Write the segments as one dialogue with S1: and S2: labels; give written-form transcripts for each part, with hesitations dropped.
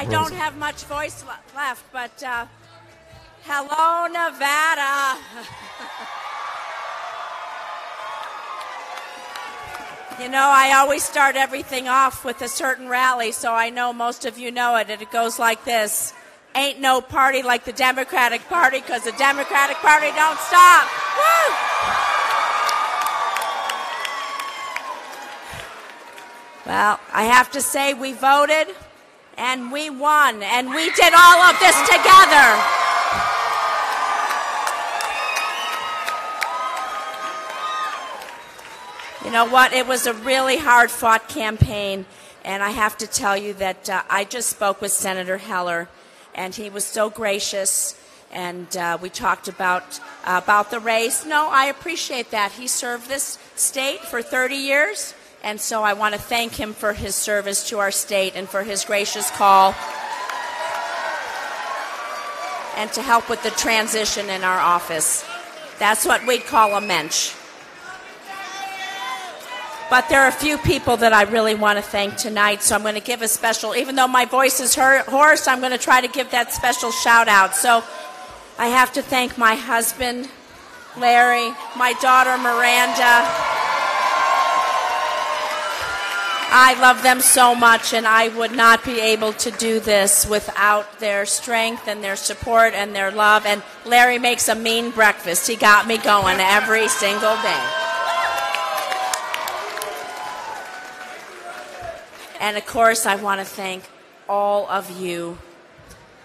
S1: I don't have much voice left, but hello, Nevada. You know, I always start everything off with a certain rally, so I know most of you know it, and it goes like this. Ain't no party like the Democratic Party, because the Democratic Party don't stop. Woo! Well, I have to say we voted, and we won, and we did all of this together. You know what? It was a really hard-fought campaign, and I have to tell you that I just spoke with Senator Heller, and he was so gracious, and we talked about the race. No, I appreciate that. He served this state for 30 years, and so I want to thank him for his service to our state and for his gracious call and to help with the transition in our office. That's what we'd call a mensch. But there are a few people that I really want to thank tonight, so I'm going to give a special, even though my voice is hoarse, I'm going to try to give that special shout out. So I have to thank my husband, Larry, my daughter, Miranda. I love them so much, and I would not be able to do this without their strength and their support and their love. And Larry makes a mean breakfast. He got me going every single day. And, of course, I want to thank all of you,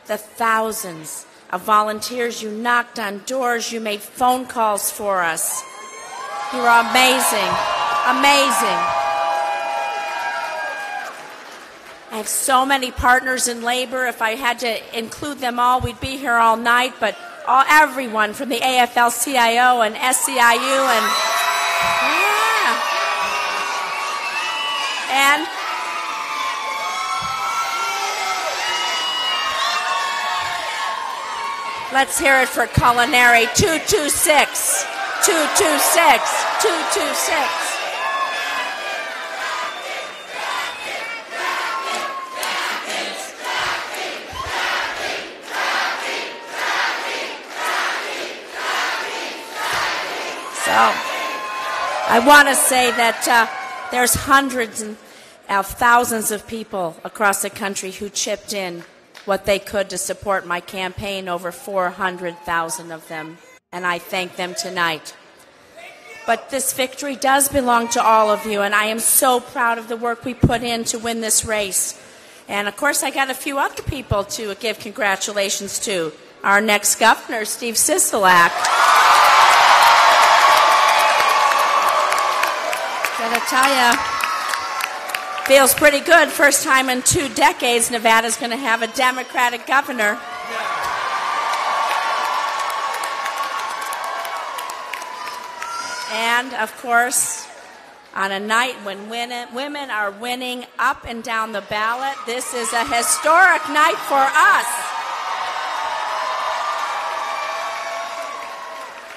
S1: the thousands of volunteers. You knocked on doors. You made phone calls for us. You were amazing, amazing. I have so many partners in labor. If I had to include them all, we'd be here all night. But everyone from the AFL-CIO and SCIU and let's hear it for Culinary 226, 226, 226. So I want to say that there's hundreds of thousands of people across the country who chipped in what they could to support my campaign, over 400,000 of them, and I thank them tonight. But this victory does belong to all of you, and I am so proud of the work we put in to win this race. And, of course, I got a few other people to give congratulations to. Our next governor, Steve Sisolak. Gotta tell ya, feels pretty good. First time in 2 decades, Nevada's going to have a Democratic governor. And, of course, on a night when women are winning up and down the ballot, this is a historic night for us.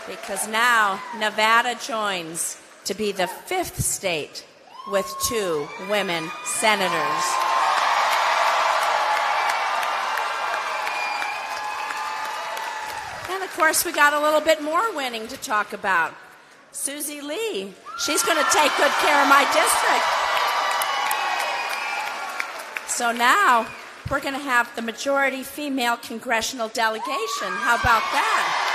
S1: Because now Nevada joins to be the 5th state with 2 women senators. And, of course, we got a little bit more winning to talk about. Susie Lee, she's going to take good care of my district. So now we're going to have the majority female congressional delegation. How about that?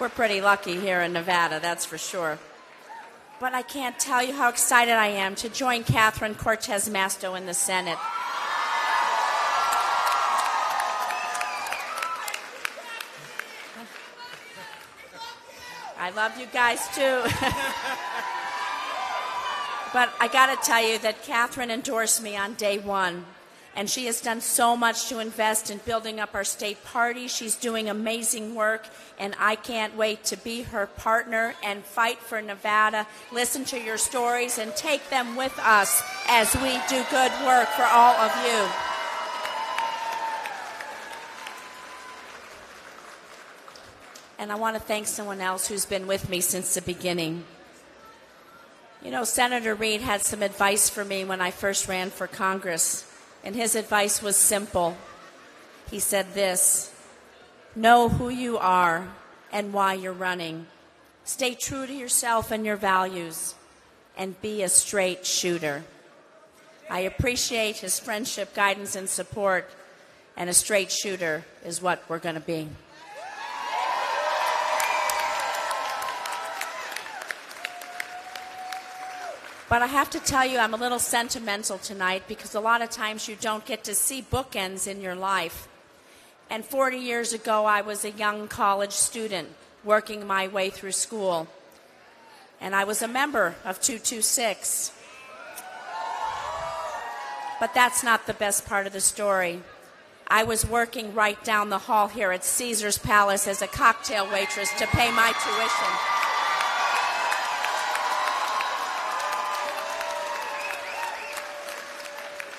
S1: We're pretty lucky here in Nevada, that's for sure. But I can't tell you how excited I am to join Catherine Cortez Masto in the Senate. I love you guys too. But I got to tell you that Catherine endorsed me on day 1. And she has done so much to invest in building up our state party. She's doing amazing work, and I can't wait to be her partner and fight for Nevada, listen to your stories, and take them with us as we do good work for all of you. And I want to thank someone else who's been with me since the beginning. You know, Senator Reid had some advice for me when I first ran for Congress, and his advice was simple. He said this: know who you are and why you're running. Stay true to yourself and your values, and be a straight shooter. I appreciate his friendship, guidance, and support, and a straight shooter is what we're going to be. But I have to tell you, I'm a little sentimental tonight because a lot of times you don't get to see bookends in your life. And 40 years ago, I was a young college student working my way through school. And I was a member of 226. But that's not the best part of the story. I was working right down the hall here at Cesars Palace as a cocktail waitress to pay my tuition.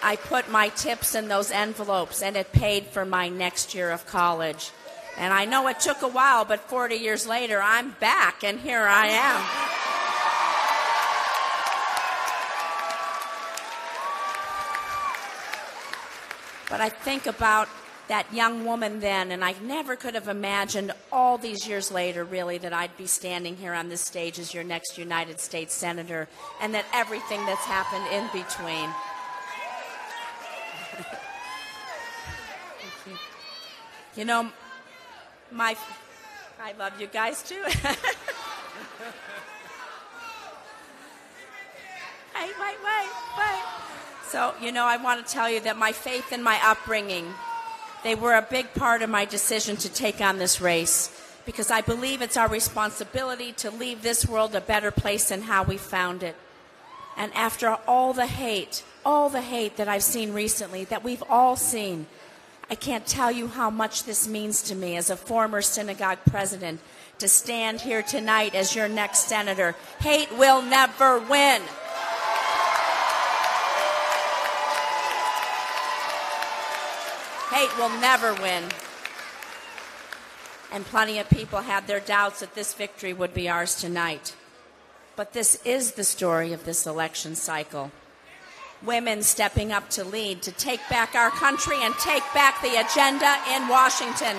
S1: I put my tips in those envelopes, and it paid for my next year of college. And I know it took a while, but 40 years later, I'm back, and here I am. But I think about that young woman then, and I never could have imagined all these years later, really, that I'd be standing here on this stage as your next United States Senator, and that everything that's happened in between. You know, I love you guys too. Wait. So, you know, I want to tell you that my faith and my upbringing, they were a big part of my decision to take on this race, because I believe it's our responsibility to leave this world a better place than how we found it. And after all the hate that I've seen recently, that we've all seen, I can't tell you how much this means to me as a former synagogue president to stand here tonight as your next senator. Hate will never win. Hate will never win. And plenty of people had their doubts that this victory would be ours tonight. But this is the story of this election cycle. Women stepping up to lead, to take back our country and take back the agenda in Washington.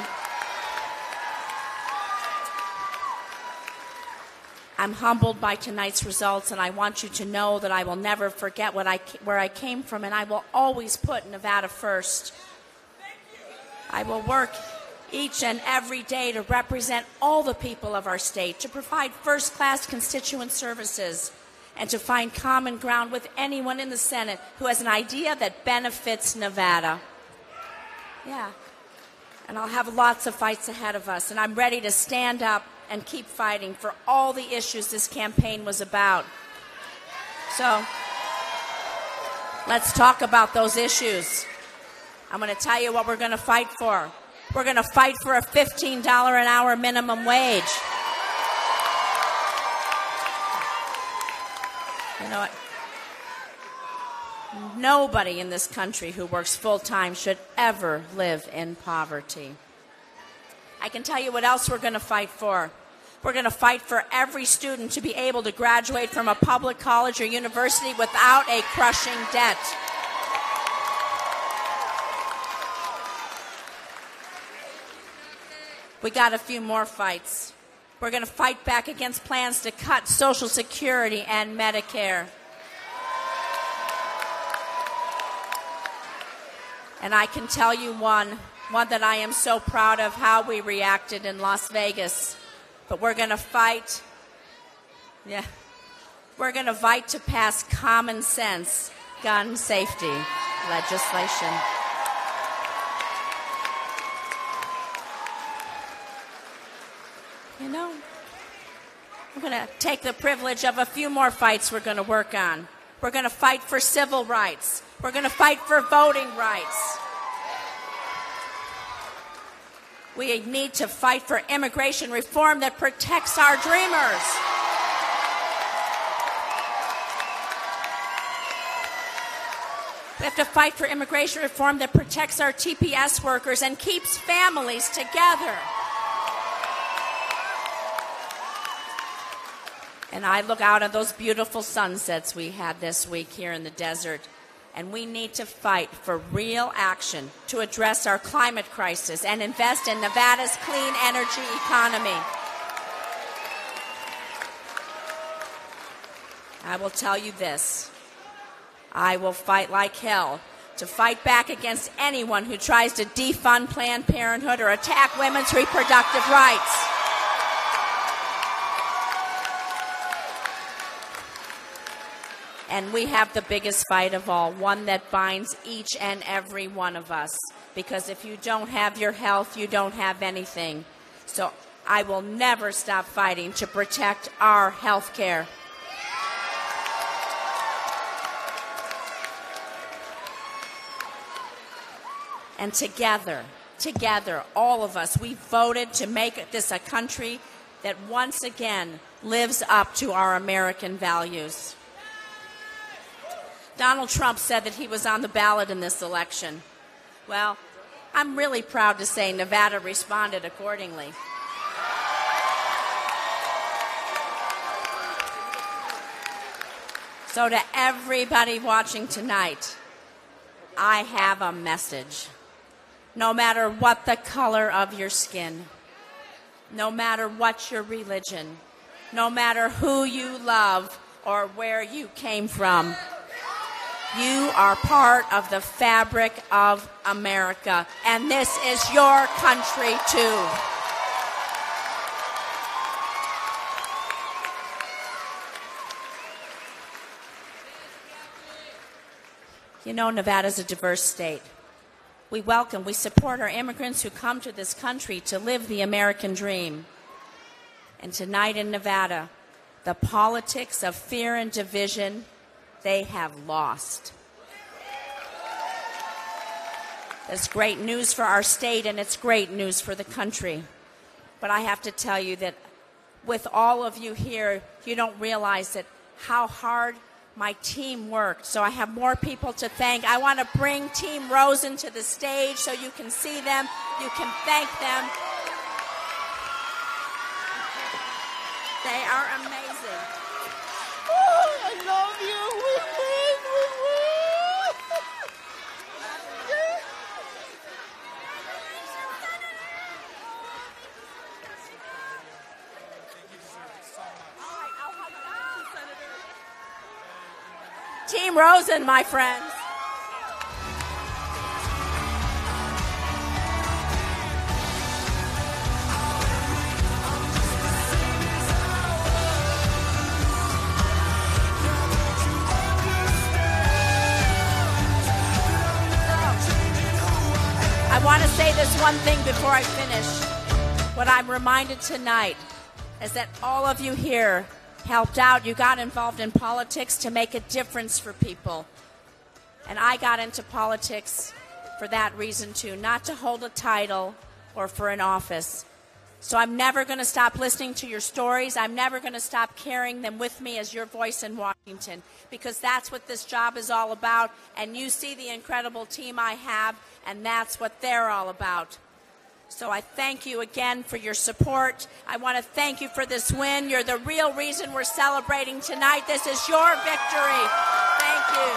S1: I'm humbled by tonight's results, and I want you to know that I will never forget where I came from, and I will always put Nevada first. I will work each and every day to represent all the people of our state, to provide first-class constituent services, and to find common ground with anyone in the Senate who has an idea that benefits Nevada. Yeah. And I'll have lots of fights ahead of us, and I'm ready to stand up and keep fighting for all the issues this campaign was about. So, let's talk about those issues. I'm going to tell you what we're going to fight for. We're going to fight for a $15 an hour minimum wage. You know what? Nobody in this country who works full-time should ever live in poverty. I can tell you what else we're going to fight for. We're going to fight for every student to be able to graduate from a public college or university without a crushing debt. We got a few more fights. We're going to fight back against plans to cut Social Security and Medicare. And I can tell you one that I am so proud of, how we reacted in Las Vegas. But we're going to fight. Yeah. We're going to fight to pass common sense gun safety legislation. You know, we're going to take the privilege of a few more fights we're going to work on. We're going to fight for civil rights. We're going to fight for voting rights. We need to fight for immigration reform that protects our dreamers. We have to fight for immigration reform that protects our TPS workers and keeps families together. And I look out at those beautiful sunsets we had this week here in the desert. And we need to fight for real action to address our climate crisis and invest in Nevada's clean energy economy. I will tell you this. I will fight like hell to fight back against anyone who tries to defund Planned Parenthood or attack women's reproductive rights. And we have the biggest fight of all, one that binds each and every one of us. Because if you don't have your health, you don't have anything. So I will never stop fighting to protect our health care. And together, all of us, we voted to make this a country that once again lives up to our American values. Donald Trump said that he was on the ballot in this election. Well, I'm really proud to say Nevada responded accordingly. So to everybody watching tonight, I have a message. No matter what the color of your skin, no matter what your religion, no matter who you love or where you came from, you are part of the fabric of America, and this is your country too. You know, Nevada's a diverse state. We support our immigrants who come to this country to live the American dream. And tonight in Nevada, the politics of fear and division, they have lost. That's great news for our state, and it's great news for the country. But I have to tell you that with all of you here, you don't realize that how hard my team worked. So I have more people to thank. I want to bring Team Rosen to the stage so you can see them, you can thank them. They are amazing.
S2: Oh, I love you. We win.
S1: Team Rosen, my friends. I want to say this one thing before I finish. What I'm reminded tonight is that all of you here helped out. You got involved in politics to make a difference for people. And I got into politics for that reason too, not to hold a title or for an office. So I'm never going to stop listening to your stories. I'm never going to stop carrying them with me as your voice in Washington, because that's what this job is all about. And you see the incredible team I have, and that's what they're all about. So I thank you again for your support. I want to thank you for this win. You're the real reason we're celebrating tonight. This is your victory. Thank you.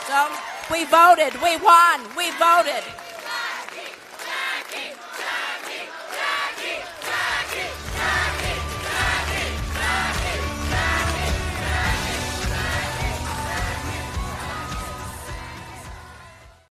S1: So we voted. We won. We voted.